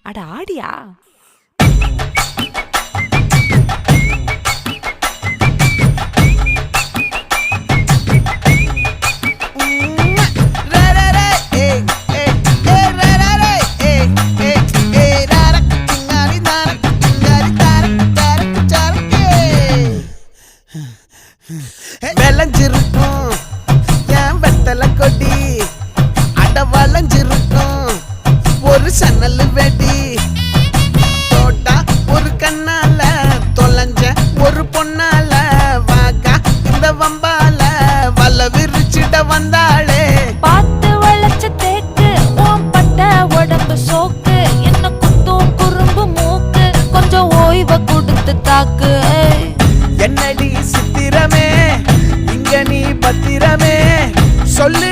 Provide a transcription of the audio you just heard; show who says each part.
Speaker 1: அட ஆடியா?
Speaker 2: விளைஞ்சிருக்கும் என் வெத்தலை கொடி, அட வளைஞ்சிருக்கும் ஒரு சன்னல் வெடி. தோட்டா ஒரு கண்ணால தொலைஞ்ச ஒரு பொண்ணால வாக்கா இந்த வம்பால வல விரிச்சிட வந்தாளே.
Speaker 1: பார்த்து வளைச்ச தேக்கு ஓம் பட்ட உடம்பு சோக்கு, என்ன குத்தும் குறும்பு மூக்கு, கொஞ்சம் ஓய்வை கொடுத்து தாக்கு.
Speaker 2: என்னடி சித்திரமே இங்க நீ பத்திரமே சொல்லு